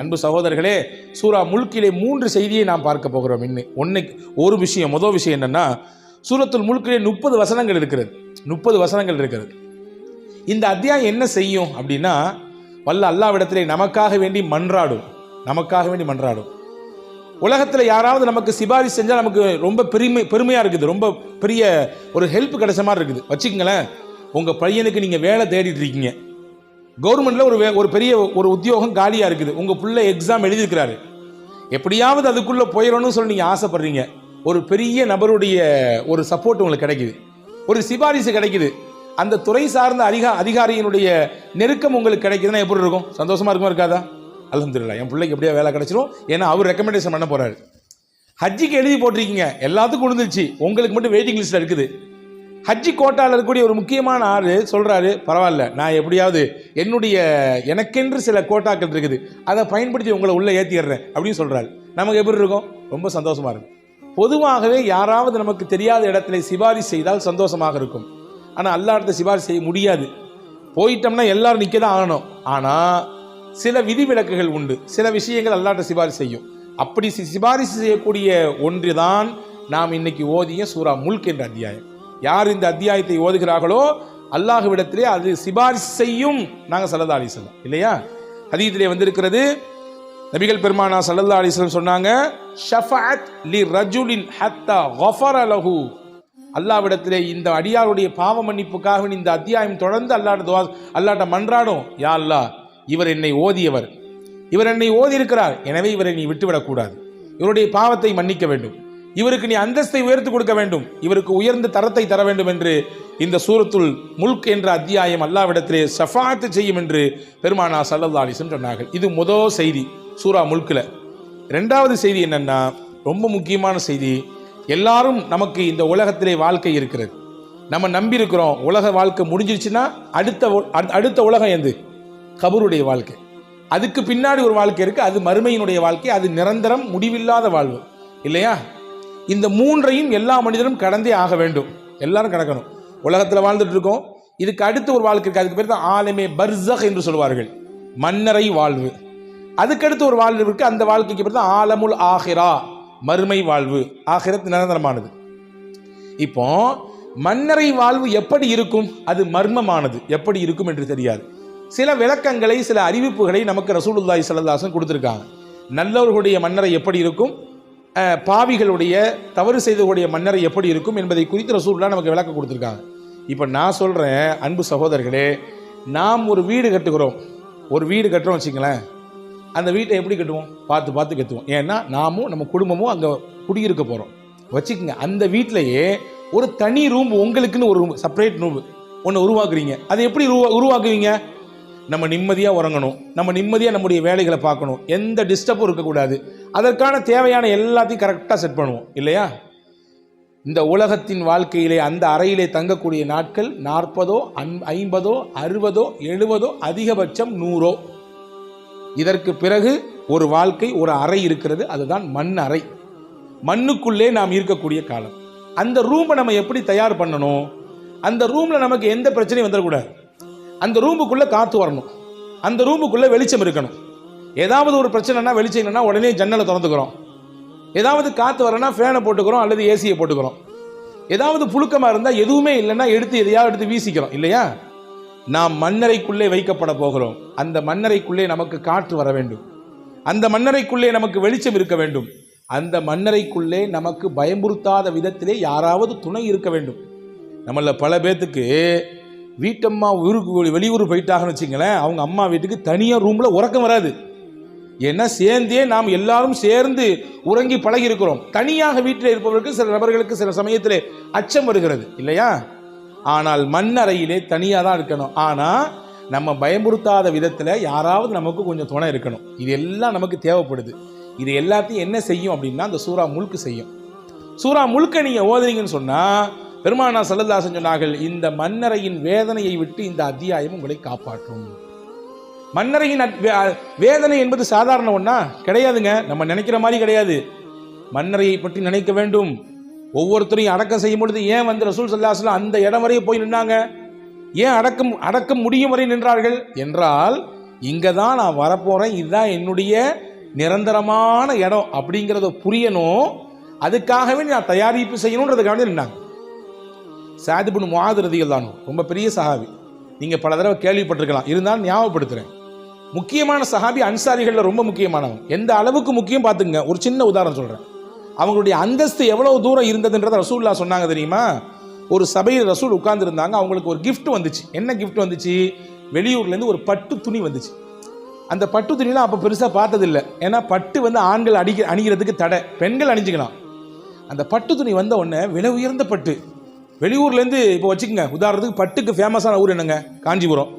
அன்பு சகோதரர்களே, சூரா முல்கிலே 3 செய்தியை நாம் பார்க்க போகிறோம். ஒரு விஷயம், முதல் விஷயம் என்னன்னா, சூரத்துல் முல்கிலே 30 வசனங்கள் இருக்கிறது. 30 வசனங்கள் இருக்கிறது. இந்த அத்தியாயம் என்ன செய்யும் அப்படின்னா, வல்ல அல்லாஹ்விடத்திலே நமக்காக வேண்டி மன்றாடும். உலகத்தில் யாராவது நமக்கு சிபாரிசு செஞ்சால் நமக்கு ரொம்ப பெருமையாக இருக்குது, ரொம்ப பெரிய ஒரு ஹெல்ப் கிடைச்ச மாதிரி இருக்குது. வச்சுக்கங்களேன், உங்கள் பையனுக்கு நீங்கள் வேலை தேடிட்டு இருக்கீங்க, கவர்மெண்ட்டில் ஒரு பெரிய ஒரு உத்தியோகம் காலியாக இருக்குது, உங்கள் பிள்ளை எக்ஸாம் எழுதியிருக்கிறாரு, எப்படியாவது அதுக்குள்ளே போயிடணும்னு சொல்லி நீங்கள் ஆசைப்படுறீங்க. ஒரு பெரிய நபருடைய ஒரு சப்போர்ட் உங்களுக்கு கிடைக்குது, ஒரு சிபாரிசு கிடைக்குது, அந்த துறை சார்ந்த அதிகாரியினுடைய நெருக்கம் உங்களுக்கு கிடைக்குதுன்னா எப்படி இருக்கும்? சந்தோஷமாக இருக்குமா இருக்காதா? அல்ஹம்துலில்லாஹ், என் பிள்ளைக்கு எப்படியா வேலை கிடைச்சிரும், ஏன்னா அவர் ரெக்கமெண்டேஷன் பண்ண போகிறாரு. ஹஜ்ஜிக்கு எழுதி போட்டிருக்கீங்க, எல்லாத்துக்கும் விழுந்துருச்சு, உங்களுக்கு மட்டும் வெயிட்டிங் லிஸ்ட்டில் இருக்குது. ஹஜ்ஜி கோட்டாவில் இருக்கக்கூடிய ஒரு முக்கியமான ஆள் சொல்கிறாரு, பரவாயில்ல, நான் எப்படியாவது எனக்கென்று சில கோட்டாக்கள் இருக்குது, அதை பயன்படுத்தி உங்களை உள்ளே ஏற்றிடுறேன் அப்படின்னு சொல்கிறாரு. நமக்கு எப்படி இருக்கும்? ரொம்ப சந்தோஷமாக இருக்கும். பொதுவாகவே யாராவது நமக்கு தெரியாத இடத்துல சிபாரிசு செய்தால் சந்தோஷமாக இருக்கும். ஆனால் அல்லாஹ்ட்ட சிபாரிசு செய்ய முடியாது. போயிட்டோம்னா எல்லாரும் நிற்க தான் ஆகணும். ஆனால் சில விதிவிலக்குகள் உண்டு, சில விஷயங்கள் அல்லாஹ்ட்ட சிபாரிசு செய்யும். அப்படி சிபாரிசு செய்யக்கூடிய ஒன்று தான் நாம் இன்னைக்கு ஓதிய சூரா முல்க் என்ற அத்தியாயம். யார் இந்த அத்தியாயத்தை ஓதுகிறார்களோ அல்லாஹ்விடத்திலே அது சிபாரிசு செய்யும். நாங்கள் ஸல்லல்லாஹு அலைஹி வஸல்லம் இல்லையா, ஹதீஸிலே வந்திருக்கிறது, நபிகள் பெருமானா ஸல்லல்லாஹு அலைஹி வஸல்லம் சொன்னாங்க, ஷஃபஅத் லி ரஜுலின் ஹத்தா கஃபர லஹு. அல்லாஹ்விடத்திலே இந்த அடியாருடைய பாவ மன்னிப்புக்காக இந்த அத்தியாயம் தொடர்ந்து அல்லாஹ்ட்ட மன்றாடும், யா அல்லாஹ், இவர் என்னை ஓதியவர், இவர் என்னை ஓதி இருக்கிறார், எனவே இவரை நீ விட்டுவிடக்கூடாது, இவருடைய பாவத்தை மன்னிக்க வேண்டும், இவருக்கு நீ அந்தஸ்தை உயர்த்தி கொடுக்க வேண்டும், இவருக்கு உயர்ந்த தரத்தை தர வேண்டும் என்று இந்த சூரத்துல் முல்க் என்ற அத்தியாயம் அல்லாஹ்விடத்திலே ஷஃபாஅத் செய்யும் என்று பெருமானா ஸல்லல்லாஹு அலைஹி வஸல்லம் சொன்னார்கள். இது முதல் செய்தி சூரா முல்கில். ரெண்டாவது செய்தி என்னன்னா, ரொம்ப முக்கியமான செய்தி. எல்லாரும் நமக்கு இந்த உலகத்திலே வாழ்க்கை இருக்கிறது, நம்ம நம்பி இருக்கிறோம். உலக வாழ்க்கை முடிஞ்சிருச்சுன்னா அடுத்த உலகம் எது? கபருடைய வாழ்க்கை. அதுக்கு பின்னாடி ஒரு வாழ்க்கை இருக்கு, அது மறுமையினுடைய வாழ்க்கை, அது நிரந்தரம், முடிவில்லாத வாழ்வு இல்லையா? இந்த மூன்றையும் எல்லா மனிதரும் கடந்தே ஆக வேண்டும். எல்லாரும் கடக்கணும். உலகத்தில் வாழ்ந்துட்டு இருக்கோம், இதுக்கு அடுத்த ஒரு வாழ்க்கை இருக்கு, அதுக்கு பேர் தான் ஆலமே பர்ஸக் என்று சொல்வார்கள், மன்னரை வாழ்வு. அதுக்கடுத்து ஒரு வாழ்வு இருக்கு, அந்த வாழ்க்கைக்கு பேர் தான் ஆலமுல் ஆஹிரா, மறுமை வாழ்வு. ஆஹிரத் நிரந்தரமானது. இப்போ மன்னரை வாழ்வு எப்படி இருக்கும்? அது மர்மமானது, எப்படி இருக்கும் என்று தெரியாது. சில விளக்கங்களை, சில அறிவிப்புகளை நமக்கு ரசூலுல்லாஹி ஸல்லல்லாஹு அலைஹி வஸல்லம் கொடுத்துருக்காங்க. நல்லவர்களுடைய மன்னரை எப்படி இருக்கும், பாவிகளுடைய தவறு செய்தவர்களுடைய மன்னரை எப்படி இருக்கும் என்பதை குறித்து ரசூலுல்லாஹ் நமக்கு விளக்கம் கொடுத்துருக்காங்க. இப்போ நான் சொல்கிறேன், அன்பு சகோதரர்களே, நாம் ஒரு வீடு கட்டுகிறோம், வச்சுங்களேன், அந்த வீட்டை எப்படி கட்டுவோம்? பார்த்து கட்டுவோம். ஏன்னா நாமும் நம்ம குடும்பமும் அங்கே குடியிருக்க போகிறோம் வச்சுக்கோங்க. அந்த வீட்டிலையே ஒரு தனி ரூம், உங்களுக்குன்னு ஒரு ரூம், செப்பரேட் ரூம் ஒன்று உருவாக்குறீங்க. அதை எப்படி உருவாக்குவீங்க? நம்ம நிம்மதியாக உறங்கணும், நம்ம நிம்மதியாக நம்முடைய வேலைகளை பார்க்கணும், எந்த டிஸ்டர்பும் இருக்கக்கூடாது, அதற்கான தேவையான எல்லாத்தையும் கரெக்டாக செட் பண்ணுவோம் இல்லையா? இந்த உலகத்தின் வாழ்க்கையிலே அந்த அறையிலே தங்கக்கூடிய நாட்கள் 40, 50, 60, 70, அதிகபட்சம் 100. இதற்கு பிறகு ஒரு வாழ்க்கை, ஒரு அறை இருக்கிறது, அதுதான் மண் அறை. மண்ணுக்குள்ளே நாம் இருக்கக்கூடிய காலம். அந்த ரூமை நம்ம எப்படி தயார் பண்ணணும்? அந்த ரூமில் நமக்கு எந்த பிரச்சனையும் வந்துடக்கூடாது. அந்த ரூமுக்குள்ளே காற்று வரணும், அந்த ரூமுக்குள்ளே வெளிச்சம் இருக்கணும். ஏதாவது ஒரு பிரச்சனைனா, வெளிச்சம் இல்லைன்னா உடனே ஜன்னலை திறந்துக்கிறோம், ஏதாவது காற்று வரனா ஃபேனை போட்டுக்கிறோம் அல்லது ஏசியை போட்டுக்கிறோம், ஏதாவது புழுக்கமாக இருந்தால் எதுவுமே இல்லைன்னா எதையாவது எடுத்து வீசிக்கிறோம் இல்லையா? நாம் மண்ணறைக்குள்ளே வைக்கப்பட போகிறோம். அந்த மண்ணறைக்குள்ளே நமக்கு காற்று வர வேண்டும், அந்த மண்ணறைக்குள்ளே நமக்கு வெளிச்சம் இருக்க வேண்டும், அந்த மண்ணறைக்குள்ளே நமக்கு பயமுறுத்தாத விதத்திலே யாராவது துணை இருக்க வேண்டும். நம்மள பல பேர்த்துக்கு வீட்டம்மா வெளியூர் போயிட்டாங்கன்னு வச்சுங்களேன், அவங்க அம்மா வீட்டுக்கு தனியாக ரூமில் உறக்கம் வராது. ஏன்னா நாம் எல்லாரும் சேர்ந்து உறங்கி பழகி இருக்கிறோம். தனியாக வீட்டில் இருப்பவர்களுக்கு, சில நபர்களுக்கு சில சமயத்தில் அச்சம் வருகிறது இல்லையா? ஆனால் மண்ணறையிலே தனியாக தான் இருக்கணும். ஆனால் நம்ம பயமுறுத்தாத விதத்தில் யாராவது நமக்கு கொஞ்சம் துணை இருக்கணும். இது எல்லாம் நமக்கு தேவைப்படுது. இது எல்லாத்தையும் என்ன செய்யும் அப்படின்னா அந்த சூரா முல்க் செய்யும். சூரா முல்க நீங்கள் ஓதுறீங்கன்னு சொன்னால் பெருமானா ஸல்லல்லாஹு அலைஹி வஸல்லம் சொன்னார்கள், இந்த மண்ணறையின் வேதனையை விட்டு இந்த அத்தியாயம் உங்களை காப்பாற்றும். மண்ணறையின் வேதனை என்பது சாதாரண ஒன்றா கிடையாதுங்க, நம்ம நினைக்கிற மாதிரி கிடையாது. மண்ணறையை பற்றி நினைக்க வேண்டும். ஒவ்வொருத்தரையும் அடக்கம் செய்யும் பொழுது ஏன் ரசூல் ஸல்லல்லாஹு அலைஹி வஸல்லம் அந்த இடம் வரையே போய் நின்னாங்க? ஏன் அடக்கம் முடியும் வரை நின்றார்கள் என்றால், இங்கே தான் நான் வரப்போகிறேன், இதுதான் என்னுடைய நிரந்தரமான இடம் அப்படிங்கிறத புரியணும், அதுக்காகவே நான் தயாரிப்பு செய்யணுன்றதுக்காக நின்னாங்க. சஅத் இப்னு முஆத் ரலியல்லாஹு அன்ஹு ரொம்ப பெரிய சஹாபி, நீங்கள் பல தடவை கேள்விப்பட்டிருக்கலாம், இருந்தாலும் ஞாபகப்படுத்துகிறேன். முக்கியமான சஹாபி, அன்சாரிகளில் ரொம்ப முக்கியமானவங்க. எந்த அளவுக்கு முக்கியம் பார்த்துங்க. ஒரு சின்ன உதாரணம் சொல்கிறேன். அவங்களுடைய அந்தஸ்து எவ்வளவு தூரம் இருந்ததுன்றதை ரசூலுல்லாஹ் சொன்னாங்க தெரியுமா? ஒரு சபையில் ரசூல் உட்கார்ந்துருந்தாங்க, அவங்களுக்கு ஒரு கிஃப்ட் வந்துச்சு. என்ன கிஃப்ட் வந்துச்சு? வெளியூர்லேருந்து ஒரு பட்டு துணி வந்துச்சு. அந்த பட்டு துணிலாம் அப்போ பெருசாக பார்த்ததில்லை, ஏன்னா பட்டு ஆண்கள் அணிகிறதுக்கு தடை, பெண்கள் அணிஞ்சிக்கலாம். அந்த பட்டு துணி வந்த உடனே விலை உயர்ந்த பட்டு, வெளியூர்லேருந்து இப்போ வச்சுக்கோங்க, உதாரணத்துக்கு பட்டுக்கு ஃபேமஸான ஊர் என்னங்க? காஞ்சிபுரம்,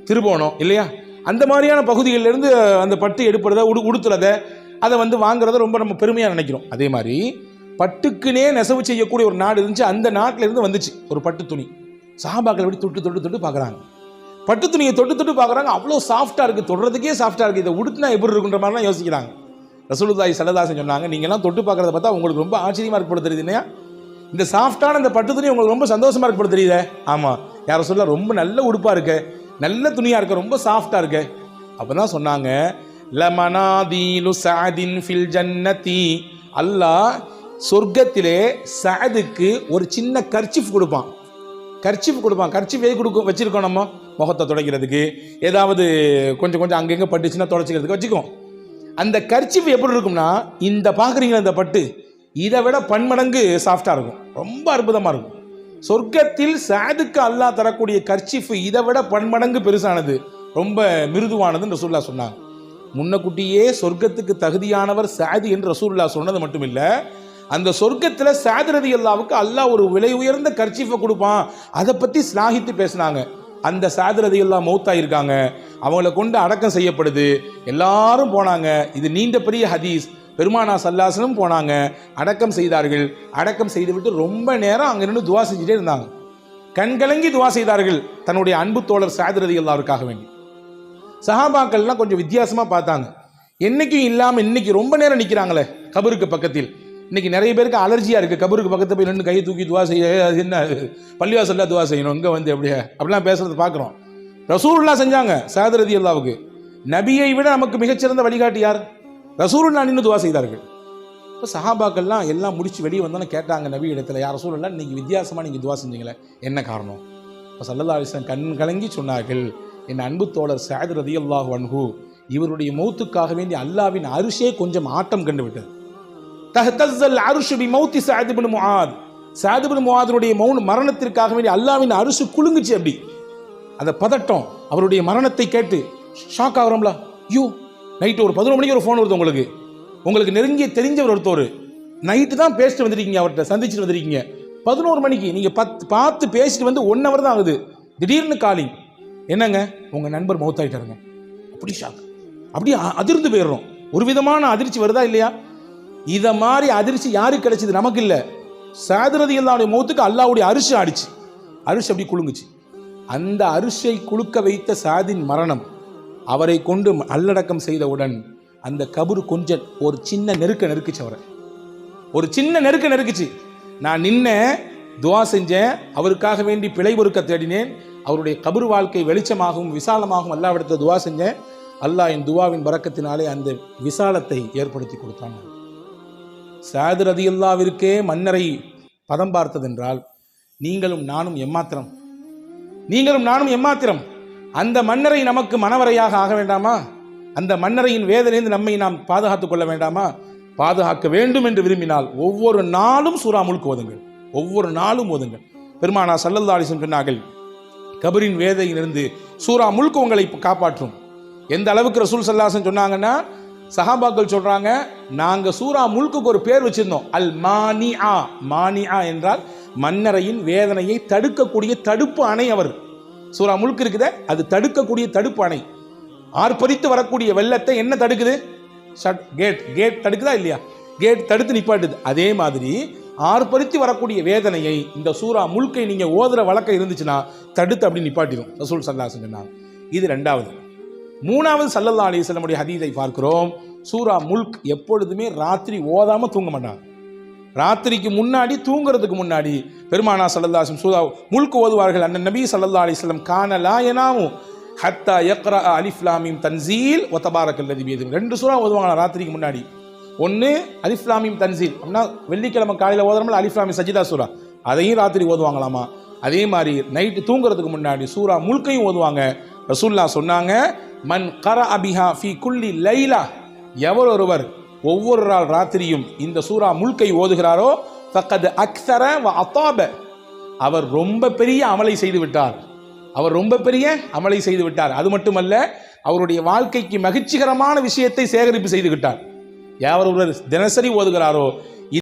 திருபுவனம் இல்லையா? அந்த மாதிரியான பகுதிகளிலிருந்து அந்த பட்டு எடுப்புறத, உடுத்துறதை, அதை வாங்குறத ரொம்ப நம்ம பெருமையாக நினைக்கிறோம். அதே மாதிரி பட்டுக்குனே நெசவு செய்யக்கூடிய ஒரு நாடு இருந்துச்சு, அந்த நாட்டில் இருந்து வந்துச்சு ஒரு பட்டு துணி. சஹாபாக்கள் எப்படி தொட்டு பார்க்குறாங்க, பட்டு துணியை தொட்டு பார்க்குறாங்க, அவ்வளோ சாஃப்டாக இருக்குது, தொடுறதுக்கே சாஃப்டாக இருக்குது, இதை உடுத்துனா எப்படி இருக்குன்ற மாதிரிலாம் யோசிக்கிறாங்க. ரசூலுல்லாஹி ஸல்லல்லாஹு அலைஹி வஸல்லம் சொன்னாங்க, நீங்கள்லாம் தொட்டு பார்க்குறத பார்த்தா உங்களுக்கு ரொம்ப ஆச்சரியமாக இருக்க தெரியுது இல்லையா? இந்த சாஃப்டான இந்த பட்டு துணி உங்களுக்கு ரொம்ப சந்தோஷமாக இருக்க தெரியுதே? ஆமாம், யாரை சொல்ல, ரொம்ப நல்ல உடுப்பாக இருக்கு, நல்ல துணியாக இருக்கு, ரொம்ப சாஃப்டாக இருக்கு. அப்போ தான் சொன்னாங்க, லமனாதீலு சஅதின் ஃபில் ஜன்னதி, அல்லாஹ் சொர்க்கத்திலே சஅதுக்கு ஒரு சின்ன கர்ச்சிஃப் கொடுப்பான். கர்ச்சிஃப் வச்சிருக்கோம் நம்ம முகத்தை துடைக்கிறதுக்கு, ஏதாவது கொஞ்சம் அங்கங்கே பட்டுச்சுன்னா துடைச்சிக்கிறதுக்கு வச்சுக்கோம். அந்த கர்ச்சிஃப் எப்படி இருக்கும்னா, இந்த பார்க்குறீங்களா இந்த பட்டு, இதை விட பன்மடங்கு சாஃப்டாக இருக்கும், ரொம்ப அற்புதமாக இருக்கும். சொர்க்கத்தில் சஅதுக்கு அல்லாஹ் தரக்கூடிய கர்ச்சிஃப் இதை விட பன்மடங்கு பெருசானது, ரொம்ப மிருதுவானதுன்னு ரசூலுல்லாஹ் சொன்னாங்க. முன்னக்குட்டியே சொர்க்கத்துக்கு தகுதியானவர் சஅத் என்று ரசூலுல்லாஹ் சொன்னது மட்டும் இல்லை, அந்த சொர்க்கத்தில் சஅத் ரலியல்லாஹுவுக்கு அல்லாஹ் ஒரு விலை உயர்ந்த கர்ச்சிஃபை கொடுப்பான், அதை பற்றி ஸ்லாகித்து பேசினாங்க. அந்த சஅத் ரலியல்லாஹு மௌத்தாயிருக்காங்க, அவங்கள கொண்டு அடக்கம் செய்யப்படுது, எல்லாரும் போனாங்க. இது நீண்ட பெரிய ஹதீஸ். பெருமானார் ஸல்லல்லாஹு அலைஹி வஸல்லம் போனாங்க, அடக்கம் செய்தார்கள். அடக்கம் செய்துவிட்டு ரொம்ப நேரம் அங்கே நின்று துவா செஞ்சுட்டே இருந்தாங்க, கண்கலங்கி துவா செய்தார்கள் தன்னுடைய அன்பு தோழர் சஅத் ரலியல்லாஹுவுக்காக வேண்டி. சஹாபாக்கள்லாம் கொஞ்சம் வித்தியாசமாக பார்த்தாங்க. என்னைக்கும் இல்லாமல் இன்னைக்கு ரொம்ப நேரம் நிற்கிறாங்களே கபருக்கு பக்கத்தில். இன்னைக்கு நிறைய பேருக்கு அலர்ஜியாக இருக்குது, கபருக்கு பக்கத்தில் போய் நின்று கையை தூக்கி துவா செய்ய, அது என்ன பள்ளிவாசல்ல துவா செய்யணும், இங்கே அப்படிலாம் பேசுறது பார்க்குறோம். ரசூலுல்லாஹ் செஞ்சாங்க சஅத் ரலியல்லாஹுவுக்கு. நபியை விட நமக்கு மிகச்சிறந்த வழிகாட்டி யார்? ரசூலுல்லாஹ் நின்று துவா செய்தார்கள். இப்போ சஹாபாக்கள்லாம் எல்லாம் முடிச்சு வெளியே வந்தோன்னு கேட்டாங்க நபி இடத்துல, யார் ரசூலுல்லாஹ் இன்னைக்கு வித்தியாசமாக நீங்கள் துவா செஞ்சீங்களே, என்ன காரணம்? இப்போ ஸல்லல்லாஹு அலைஹி வஸல்லம் கண் கலங்கி சொன்னார்கள், என் அன்பு தோழர் சஅத் ரலியல்லாஹு அன்ஹு இவருடைய மௌத்துக்காக வேண்டி அல்லாஹ்வின் அரிஷே கொஞ்சம் ஆட்டம் கண்டு விட்டது. தஹ்தஸல் அர்ஷு பி மௌத்தி சஅத் இப்னு முஆத், சஅத் இப்னு முஆதுடைய மரணத்திற்காக வேண்டி அல்லாஹ்வின் அரிஷு குலுங்குச்சு. அப்படி அந்த பதட்டம், அவருடைய மரணத்தை கேட்டு ஷாக் ஆகிறோம்ல. ஐயோ, நைட்டு ஒரு 11 மணிக்கு ஒரு ஃபோன் வருது உங்களுக்கு நெருங்கிய தெரிஞ்சவர் ஒருத்தர், நைட்டு தான் பேசிட்டு வந்துருக்கீங்க, அவர்கிட்ட சந்திச்சுட்டு வந்துருக்கீங்க, 11 மணிக்கு நீங்கள் பார்த்து பேசிட்டு வந்து 1 hour தான் ஆகுது, திடீர்னு காலிங், என்னங்க உங்கள் நண்பர் மௌத்தாயிட்டாருங்க. அப்படி ஷாக், அப்படி அதிர்ந்து போயிடுறோம். ஒரு விதமான அதிர்ச்சி வருதா இல்லையா? இதை மாதிரி அதிர்ச்சி யாருக்கு கிடைச்சது? நமக்கு இல்லை. சஅத் ரலியல்லாஹுடைய மௌத்துக்கு அல்லாஹ்வுடைய அரிசி ஆடிச்சு, அரிசி அப்படி குலுங்குச்சு. அந்த அரிசை குலுக்க வைத்த சஅதின் மரணம், அவரை கொண்டு நல்லடக்கம் செய்தவுடன் அந்த கபரு கொஞ்சம் ஒரு சின்ன நெருக்கிச்சு, அவரை ஒரு சின்ன நெருக்கிச்சு. நான் நின்ன துவா செஞ்சேன், அவருக்காக வேண்டி பிழை பொறுக்க தேடினேன், அவருடைய கபரு வாழ்க்கை வெளிச்சமாகவும் விசாலமாகவும் அல்லாஹ்விடத்தில் துவா செஞ்சேன். அல்லாஹ் என் துவாவின் பரக்கத்தினாலே அந்த விசாலத்தை ஏற்படுத்தி கொடுத்தான். சஅத் ரலியல்லாஹுவிற்கே மன்னரை பதம் பார்த்ததென்றால் நீங்களும் நானும் எம்மாத்திரம். அந்த மன்னரை நமக்கு மனவரையாக ஆக வேண்டாமா? அந்த மன்னரையின் வேதனையிலிருந்து நம்மை நாம் பாதுகாத்துக் கொள்ள வேண்டாமா? பாதுகாக்க வேண்டும் என்று விரும்பினால் ஒவ்வொரு நாளும் சூரா முல்க் ஓதுங்கள், ஒவ்வொரு நாளும் ஓதுங்கள். பெருமானார் ஸல்லல்லாஹு அலைஹி வஸல்லம் சொன்னார்கள், கபரின் வேதனையிலிருந்து சூரா முல்க் உங்களை காப்பாற்றும். எந்த அளவுக்கு ரசூல் ஸல்லல்லாஹு அலைஹி வஸல்லம் சொன்னாங்கன்னா, சஹாபாக்கள் சொல்றாங்க, நாங்கள் சூரா முல்க்குக்கு ஒரு பேர் வச்சிருந்தோம், அல் மானிஆ. மானிஆ என்றால் மன்னரையின் வேதனையை தடுக்கக்கூடிய தடுப்பு அணை. அவர் சூரா முல்க் இருக்குதே, அது தடுக்கக்கூடிய தடுப்பு அணை. ஆர்ப்பரித்து வரக்கூடிய வெள்ளத்தை என்ன தடுக்குது? கேட் தடுக்குதா இல்லையா? கேட் தடுத்து நிப்பாட்டுது. அதே மாதிரி ஆர்ப்பரித்து வரக்கூடிய வேதனையை இந்த சூரா முல்கை நீங்க ஓதுற வழக்கம் இருந்துச்சுன்னா தடுத்து அப்படி நிப்பாட்டிடும் ரசூல் ஸல்லல்லாஹு அலைஹி வஸல்லம். இது 2வது. 3வது ஸல்லல்லாஹு அலைஹி வஸல்லம் உடைய ஹதீஸை பார்க்கிறோம். சூரா முல்க் எப்பொழுதுமே ராத்திரி ஓதாம தூங்க மாட்டாங்க. ராத்திரிக்கு முன்னாடி, தூங்குறதுக்கு முன்னாடி பெருமானார் ஸல்லல்லாஹு அலைஹி வஸல்லம் சூரா முல்க் ஓதுவார்கள். அண்ணன் நபி ஸல்லல்லாஹு அலைஹி வஸல்லம் கான லா யனாமு ஹத்தா யக்ரா அலிஃப் லாம் மீம் தன்சீல் வ தபாரக்கல்லதி பியதிஹி. 2 சூரா ஓதுவாங்க ராத்திரிக்கு முன்னாடி. ஒன்று அலிஃப் லாம் மீம் தன்சீல் அப்படின்னா வெள்ளிக்கிழமை காலையில் ஓதுறோம்ல அலிஃப் லாம் மீம் சஜிதா சூரா, அதையும் ராத்திரி ஓதுவாங்களாமா. அதே மாதிரி நைட்டு தூங்குறதுக்கு முன்னாடி சூரா முல்கையும் ஓதுவாங்க. ரசூலுல்லாஹ் சொன்னாங்க, மன் கரஅ பிஹா ஃபீ குல்லி லைலா, எவர் ஒருவர் ஒவ்வொரு நாள் ராத்திரியும் இந்த சூரா முல்கை ஓதுகிறாரோ ஃபக்கத் அக்ஸர வ அதாப, அவர் ரொம்ப பெரிய அமலை செய்து விட்டார். அவர் ரொம்ப பெரிய அமலை செய்து விட்டார். அது மட்டுமல்ல, அவருடைய வாழ்க்கைக்கு மகிழ்ச்சிகரமான விஷயத்தை சேகரிப்பு செய்து விட்டார். யார் ஒருவர் தினசரி ஓதுகிறாரோ